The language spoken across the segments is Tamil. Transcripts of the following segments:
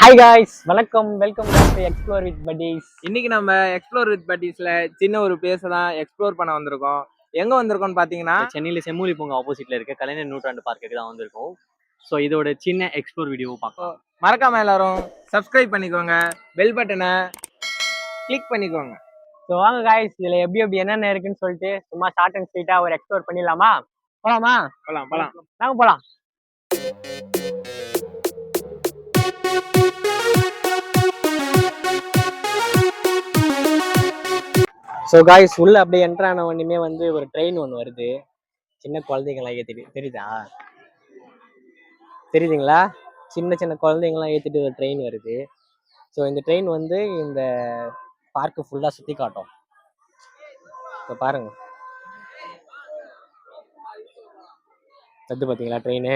ஹாய் காய்ஸ், வணக்கம். Welcome back to Explore with Buddies. இன்னைக்கு நம்ம எக்ஸ்ப்ளோர் வித் பட்டீஸ்ல சின்ன ஒரு பிளேஸை தான் எக்ஸ்ப்ளோர் பண்ண வந்திருக்கோம். எங்க வந்திருக்கோம்னு பாத்தீங்கன்னா சென்னையில செம்மொழி பூங்கா ஆப்போசிட்ல இருக்க கலைஞர் நூற்றாண்டு பார்க்குக்கு தான் வந்திருக்கோம். ஸோ இதோட சின்ன எக்ஸ்ப்ளோர் வீடியோ பார்க்கலாம். மறக்காம எல்லாரும் சப்ஸ்கிரைப் பண்ணிக்கோங்க, பெல் பட்டனை கிளிக் பண்ணிக்கோங்க. ஸோ வாங்க காய்ஸ், இதுல எப்படி என்னென்ன இருக்குன்னு சொல்லிட்டு சும்மா ஷார்ட் அண்ட் ஸ்வீட்டா ஒரு எக்ஸ்ப்ளோர் பண்ணிடலாமா? போலாமா? போலாம். நாங்க போலாம். ஸோ காய்ஸ், உள்ள அப்படியே என்ட்ரு ஆன உடனே வந்து ஒரு ட்ரெயின் ஒன்று வருது. சின்ன குழந்தைங்களாம் ஏற்றிட்டு தெரியுதுங்களா? சின்ன குழந்தைங்களாம் ஏற்றிட்டு ஒரு ட்ரெயின் வருது. ஸோ இந்த ட்ரெயின் வந்து இந்த பார்க்கு ஃபுல்லாக சுற்றி காட்டும். இப்போ பாருங்க, பார்த்தீங்களா ட்ரெயின்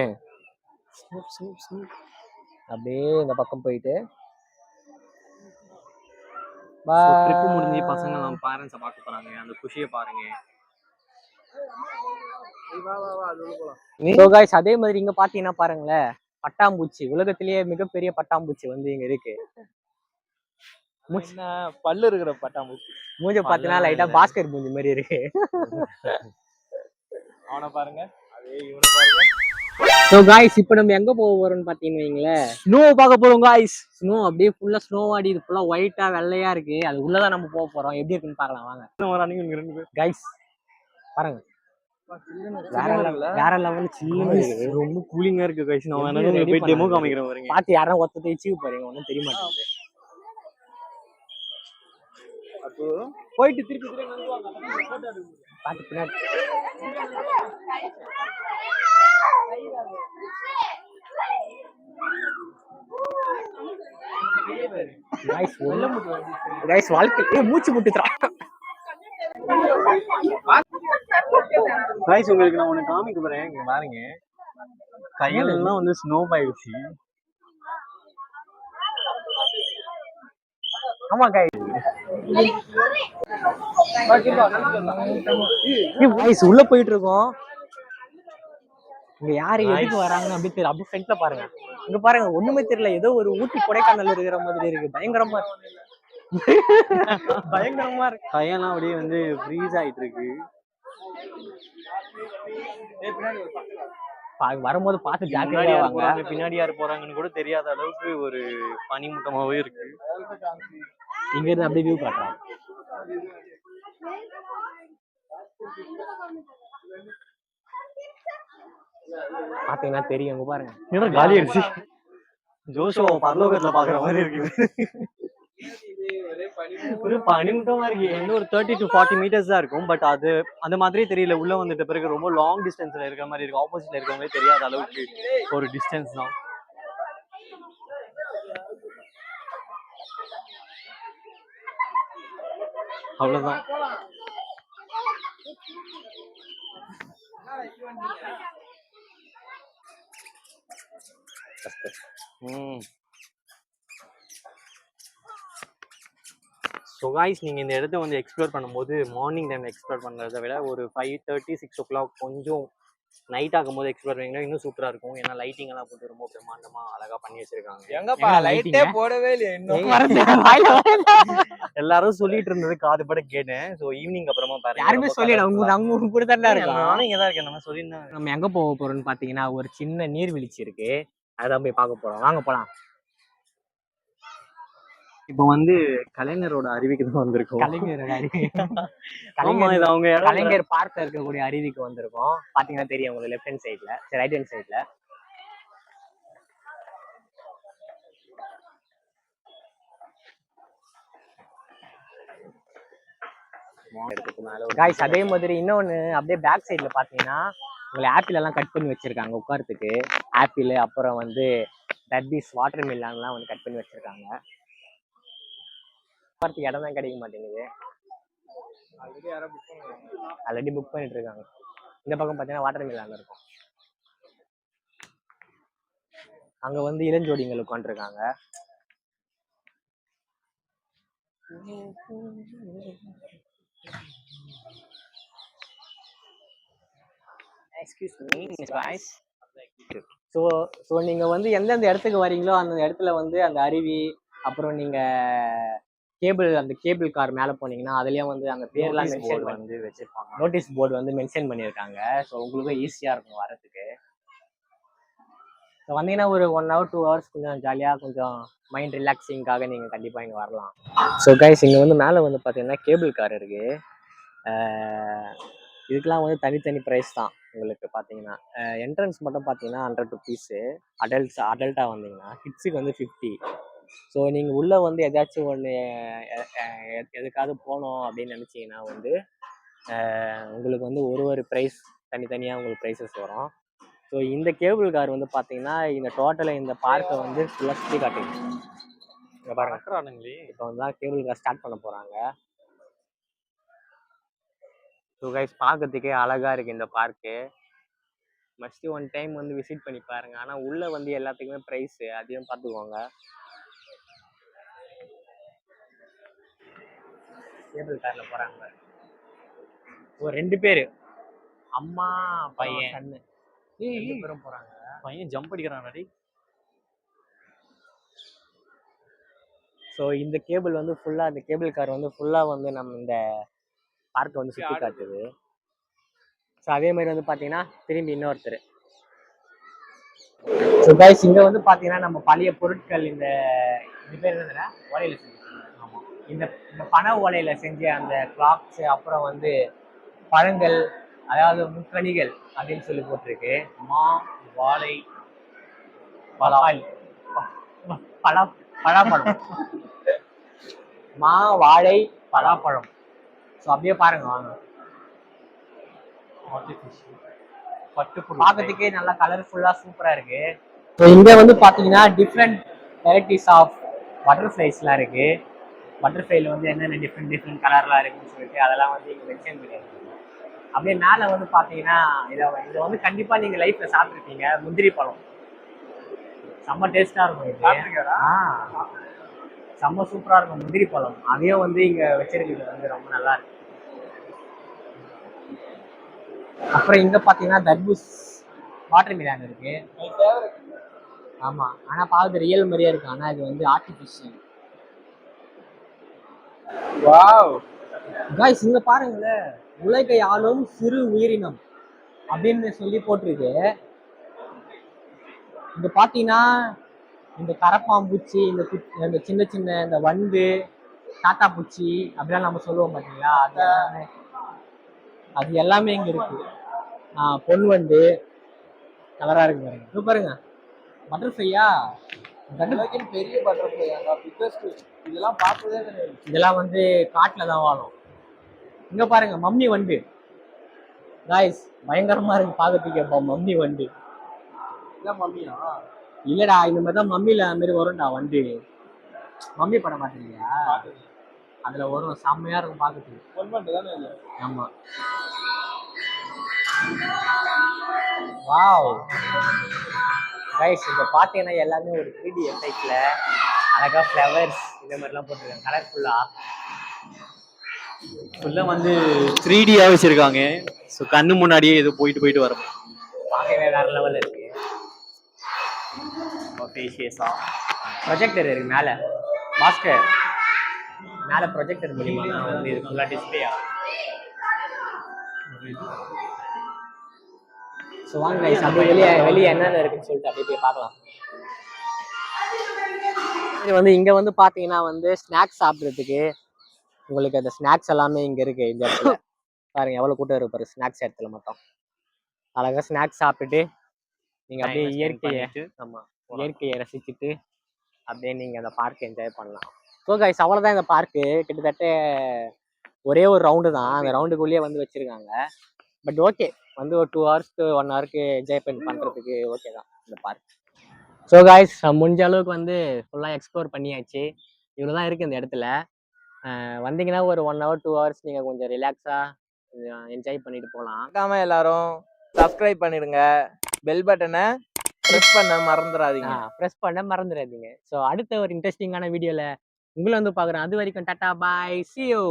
அப்படியே இந்த பக்கம் போயிட்டு ட்ரிப்பு முடிஞ்சு பசங்க நம்ம பேரண்ட்ஸை பார்க்க போறாங்க. அந்த குஷியை பாருங்க. ஸோ காய்ஸ், அதே மாதிரி இங்க பாத்தீங்கன்னா பாருங்களேன், பட்டாம்பூச்சி, உலகத்திலேயே மிகப்பெரிய பட்டாம்பூச்சி வந்து இங்க இருக்கு. பல்லு இருக்கிற பட்டாம்பூச்சி. மூஞ்ச பாத்தீங்கன்னா லைட்டா பாஸ்கர் மூஞ்சி மாதிரி இருக்கு. அவனை பாருங்க, அதே இவனை பாருங்க. ஸோ காய்ஸ், இப்போ நம்ம எங்க போக போறோம்னு பாத்தீங்கன்னு வைங்களேன், ஸ்னோ பார்க்க போறோம் காய்ஸ். ஸ்னோ அப்படியே ஃபுல்லா ஸ்னோவாடி, இது ஃபுல்லா ஒயிட்டா வெள்ளையா இருக்கு. அது உள்ளதான் நம்ம போக போறோம். எப்படி இருக்குன்னு பார்க்கலாம் வாங்க காய்ஸ். பாருங்க, வேற லெவல் சில்லுன்னு இருக்கு. ரொம்ப கூலிங்கா இருக்கு கைஸ். நான் வேணா போய் டெமோ காமிக்கிறேன் பாருங்க. பாத்து யாரும் ஒத்த தேய்ச்சி பாருங்க, ஒன்றும் தெரிய மாட்டேங்குது. போயிட்டு திருப்பி பாத்து பின்னாடி வாழ்க்கை மூச்சு முட்டுறா. கைஸ், உங்களுக்கு நான் ஒண்ணு காமிக்க போறேன். இங்க பாருங்க, கையெல்லாம் வந்து ஸ்னோ ஆயிடுச்சு. ஆமா காய்ஸ், உள்ள போயிட்டு இருக்கோம். இங்க யாரு எதுக்கு வராங்கன்னு அப்படி தெரியல. அப்படி ஃப்ரெண்ட்ல பாருங்க, இங்க பாருங்க, ஒண்ணுமே தெரியல. ஏதோ ஒரு ஊட்டி கொடைக்கானல் இருக்கிற மாதிரி இருக்கு. பயங்கரமா இருக்கு. கையெல்லாம் அப்படியே வந்து ஃப்ரீஸ் ஆயிட்டு இருக்கு. வரும்போது பார்த்து ஜாக்கிரதையா வாங்க. பின்னாடி யாரு போறாங்கன்னு கூட தெரியாத அளவுக்கு ஒரு பனிமூட்டமாவே இருக்கு. இங்க இருந்து அப்படியே வியூ காட்டுறாங்க. பாத்தீங்கன்னா தெரியும், அங்க பாருங்க, இன்னும் காலி ஆயிடுச்சு. ஜோஷோ பரலோகத்துல பாக்குற மாதிரி இருக்கு. ஒரு பனிமூட்டமா இருக்கு. வந்து ஒரு 30 to 40 meters தான் இருக்கும். பட் அது அந்த மாதிரி தெரியல. உள்ள வந்துட்ட பிறகு ரொம்ப லாங் டிஸ்டன்ஸ்ல இருக்கிற மாதிரி இருக்கு. ஆப்போசிட்ல இருக்கவங்களே தெரியாத அளவுக்கு ஒரு டிஸ்டன்ஸ் தான். அவ்வளவுதான். ஸோ காய்ஸ், நீங்கள் இந்த இடத்த வந்து எக்ஸ்ப்ளோர் பண்ணும்போது மார்னிங் டைம் எக்ஸ்ப்ளோர் பண்ணுறதை விட ஒரு 5:30, 6 o'clock கொஞ்சம் நைட் ஆகும்போது எக்ஸ்ப்ளோர் பண்ணிங்கன்னா இன்னும் சூப்பராக இருக்கும். ஏன்னா லைட்டிங் எல்லாம் போட்டு ரொம்ப பிரம்மாண்டமா அழகா பண்ணி வச்சிருக்காங்க. எங்கப்பா லைட்டே போடவே இல்லையா இன்னும்? எல்லாரும் சொல்லிட்டு இருந்தது காது பட கேட்டேன். ஸோ ஈவினிங் அப்புறமா பாருங்க. யாருமே சொல்லிடு, அவங்க கூட தான் இருக்கோம். நானும் இங்கே தான் இருக்கேன். நம்ம சொல்லியிருந்தேன். நம்ம எங்க போக போறோம்னு பாத்தீங்கன்னா, ஒரு சின்ன நீர்வீழ்ச்சி இருக்கு, அதான் போய் பார்க்க போறோம். வாங்க போலாம். இப்போ வந்து கலைஞரோட அருவிக்கு தான் வந்திருக்கோம். கலைஞர் பார்க்ல இருக்கக்கூடிய அருவிக்கு வந்திருக்கோம். பாத்தீங்கன்னா தெரியும் உங்களுக்கு, லெஃப்ட் ஹேண்ட் சைட்ல, ரைட் ஹேண்ட் சைட்ல. காய்ஸ், அதே மாதிரி இன்னொன்னு அப்படியே பேக் சைட்ல பாத்தீங்கன்னா உங்களை ஆப்பிள் எல்லாம் கட் பண்ணி வச்சிருக்காங்க உட்காரத்துக்கு. ஆப்பிள், அப்புறம் வந்து டர்பீஸ், வாட்டர் மில்லான்லாம் வந்து கட் பண்ணி வச்சிருக்காங்க. உட்காரத்துக்கு இடம் தான் கிடைக்க மாட்டேங்குது. ஆல்ரெடி புக் பண்ணிட்டு இருக்காங்க. இந்த பக்கம் பாத்தீங்கன்னா வாட்டர் மில்லான் இருக்கும். அங்க வந்து இளஞ்சோடிகள் உட்காந்துருக்காங்க. Excuse me, Miss Vice. So so நீங்கள் வந்து எந்தெந்த இடத்துக்கு வரீங்களோ அந்த இடத்துல வந்து அந்த அருவி, அப்புறம் நீங்கள் அந்த கேபிள் கார் மேலே போனீங்கன்னா அதுலேயும் வந்து அந்த பேர்லாம் மென்ஷன் வந்து வச்சிருப்பாங்க. நோட்டீஸ் போர்டு வந்து மென்ஷன் பண்ணியிருக்காங்க. ஸோ உங்களுக்கும் ஈஸியாக இருக்கும் வரதுக்கு. ஸோ வந்தீங்கன்னா ஒரு 1 hour 2 hours கொஞ்சம் ஜாலியாக கொஞ்சம் மைண்ட் ரிலாக்ஸிங்காக நீங்கள் கண்டிப்பாக இங்கே வரலாம். ஸோ கைஸ் இங்கே வந்து மேலே வந்து பார்த்தீங்கன்னா கேபிள் கார் இருக்குது. இதுக்கெலாம் வந்து தனித்தனி ப்ரைஸ் தான். உங்களுக்கு பார்த்தீங்கன்னா என்ட்ரன்ஸ் மட்டும் பார்த்தீங்கன்னா 100 rupees. அடல்ட்டாக வந்தீங்கன்னா கிட்ஸுக்கு வந்து 50. ஸோ நீங்கள் உள்ளே வந்து எதாச்சும் ஒன்று எதுக்காவது போகணும் அப்படின்னு நினச்சிங்கன்னா வந்து உங்களுக்கு வந்து ஒரு ப்ரைஸ் தனித்தனியாக உங்களுக்கு ப்ரைஸஸ் வரும். ஸோ இந்த கேபிள் கார் வந்து பார்த்தீங்கன்னா இந்த டோட்டலாக இந்த பார்க்கை வந்து ஃபுல்லாக சுற்றி காட்டுங்க. இங்கே பாருங்க, இப்போ வந்து தான் கேபிள் கார் ஸ்டார்ட் பண்ண போகிறாங்க. ஸோ கைஸ் பார்க்கறதுக்கே அழகாக இருக்குது இந்த பார்க்கு. மஸ்ட் ஒன் டைம் வந்து விசிட் பண்ணி பாருங்க. ஆனால் உள்ளே வந்து எல்லாத்துக்குமே ப்ரைஸு அதையும் பார்த்துக்கோங்க. கேபிள் காரில் போகிறாங்க ஒரு 2 பேர், அம்மா பையன் கண்ணு 2 பேரும் போகிறாங்க. பையன் ஜம்ப் அடிக்கிறான். ஸோ இந்த கேபிள் வந்து ஃபுல்லாக இந்த கேபிள் கார் வந்து ஃபுல்லாக வந்து நம்ம இந்த பார்க்கை வந்து சுற்றி காட்டுது. ஸோ அதே மாதிரி வந்து பார்த்தீங்கன்னா திரும்பி இன்னொருத்தர். ஸோ கைஸ் இங்கே வந்து பார்த்தீங்கன்னா நம்ம பழைய பொருட்கள் இந்த பேர் என்னதுன்னா ஓலையில் செஞ்சு, ஆமாம், இந்த பனை ஓலையில் செஞ்ச அந்த கிளாக்ஸு, அப்புறம் வந்து பழங்கள், அதாவது முக்கணிகள் அப்படின்னு சொல்லி போட்டிருக்கு. மா, வாழை, பலாப்பழம் மா, வாழை, பலாப்பழம். ஸோ அப்படியே பாருங்க வாங்க. பார்க்கறதுக்கே நல்லா கலர்ஃபுல்லாக சூப்பராக இருக்கு. ஸோ இங்கே வந்து பார்த்தீங்கன்னா டிஃப்ரெண்ட் வெரைட்டிஸ் ஆஃப் பட்டர்ஃப்ளைஸ்லாம் இருக்கு. பட்டர்ஃப்ளைல வந்து என்னென்ன டிஃப்ரெண்ட் கலர்லாம் இருக்குன்னு சொல்லிட்டு அதெல்லாம் வந்து இங்கே மென்ஷன் பண்ணியிருக்காங்க. அப்படியே மேலே வந்து பார்த்தீங்கன்னா இதை வந்து கண்டிப்பாக நீங்கள் லைஃப்பில் சாப்பிட்ருப்பீங்க, முந்திரி பழம். செம்ம டேஸ்ட்டாக இருக்கும் இது. செம்ம சூப்பராக இருக்கும் முந்திரி பழம். அதையும் வந்து இங்கே வச்சிருக்கிறது வந்து ரொம்ப நல்லா இருக்கு. அப்புறம் இங்கே பார்த்தீங்கன்னா தர்பூஸ், வாட்டர் மிலான் இருக்கு. ஆமாம், ஆனால் பார்க்குறது ரியல் மாதிரியே இருக்கு. ஆனால் இது வந்து ஆர்டிஃபிஷியல். வாவ் காய்ஸ், இங்கே பாருங்களேன், உலகை ஆளும் சிறு உயிரினம் அப்படின்னு சொல்லி போட்டிருக்கு. இங்க பார்த்தீங்கன்னா இந்த கரப்பாம்பூச்சி, இந்த சின்ன சின்ன இந்த வண்டு, டாட்டா பூச்சி அப்படிலாம் நம்ம சொல்லுவோம் பார்த்தீங்களா, அது எல்லாமே இங்கே இருக்கு. பொன் வண்டு கலராக இருக்கு பாருங்க. இது பாருங்க, பட்டர்ஃப்ளையா, பெரிய பட்டர்ஃப்ளை, இதெல்லாம் பார்த்ததே கிடையாது. இதெல்லாம் வந்து காட்டில் தான் வாழும். இங்கே பாருங்க மம்மி வண்டு. காய்ஸ் பயங்கரமா இருக்கு பார்க்கறதுக்கு. மம்மி வண்டு மம்மியா இல்லடா, இந்த மாதிரி தான் மம்மியில அந்த மாதிரி வரும்டா வண்டு. மம்மி படம் பார்த்துருக்கியா? அதுல வரும், செம்மையா இருக்கும் பார்க்கறதுக்கு. ஆமா, வாவ் கைஸ், இப்போ பார்த்தீங்கன்னா எல்லாமே ஒரு 3D எஃபெக்ட்ல அழகா ஃப்ளவர்ஸ் இந்த மாதிரிலாம் போட்டிருக்காங்க கலர்ஃபுல்லாக. ஃபுல்லாக வந்து 3Dயாக வச்சுருக்காங்க. ஸோ கண்ணு முன்னாடியே ஏதோ போயிட்டு வரும். பார்க்கவே வேற லெவலில் இருக்கு. ப்ரொஜெக்டர் இருக்கு மேலே, மாஸ்டர் மேலே ப்ரொஜெக்டர் மூலியமா வந்து இது ஃபுல்லாக டிஸ்பிளே ஆகும். ஸோ வாங்க கைஸ், அப்படியே வெளியே என்னென்ன இருக்குன்னு சொல்லிட்டு அப்படியே போய் பார்க்கலாம். இது வந்து இங்கே வந்து பார்த்தீங்கன்னா வந்து ஸ்நாக்ஸ் சாப்பிட்றதுக்கு உங்களுக்கு அந்த ஸ்நாக்ஸ் எல்லாமே இங்கே இருக்கு. இந்த இடத்துல பாருங்க எவ்வளோ கூட்டம் இருக்கு பாரு, ஸ்நாக்ஸ் இடத்துல மட்டும். அழகாக ஸ்நாக்ஸ் சாப்பிட்டுட்டு நீங்கள் அப்படியே இயற்கையை ரசிச்சுட்டு அப்படியே நீங்கள் அந்த பார்க்கை என்ஜாய் பண்ணலாம். ஸோ கைஸ் அவ்வளோதான் இந்த பார்க்கு. கிட்டத்தட்ட ஒரே ஒரு ரவுண்டு தான், அந்த ரவுண்டுக்குள்ளேயே வந்து வச்சுருக்காங்க. பட் ஓகே, வந்து ஒரு 2 hours 1 hourக்கு என்ஜாய் பண்ணுறதுக்கு ஓகே தான் இந்த பார்க். ஸோ கைஸ் முடிஞ்ச அளவுக்கு வந்து ஃபுல்லாக எக்ஸ்ப்ளோர் பண்ணியாச்சு. இவ்வளோ தான் இருக்குது இந்த இடத்துல. வந்தீங்கன்னா ஒரு 1 hour 2 hours நீங்கள் கொஞ்சம் ரிலாக்ஸாக என்ஜாய் பண்ணிட்டு போகலாம். மறக்காம எல்லாரும் சப்ஸ்கிரைப் பண்ணிடுங்க, பெல் பட்டனை ப்ரெஸ் பண்ண மறந்துடாதீங்க. ஸோ அடுத்த ஒரு இன்ட்ரெஸ்டிங்கான வீடியோவில் உங்களை வந்து பார்க்குறேன். அது வரைக்கும் டாட்டா பாய், see you.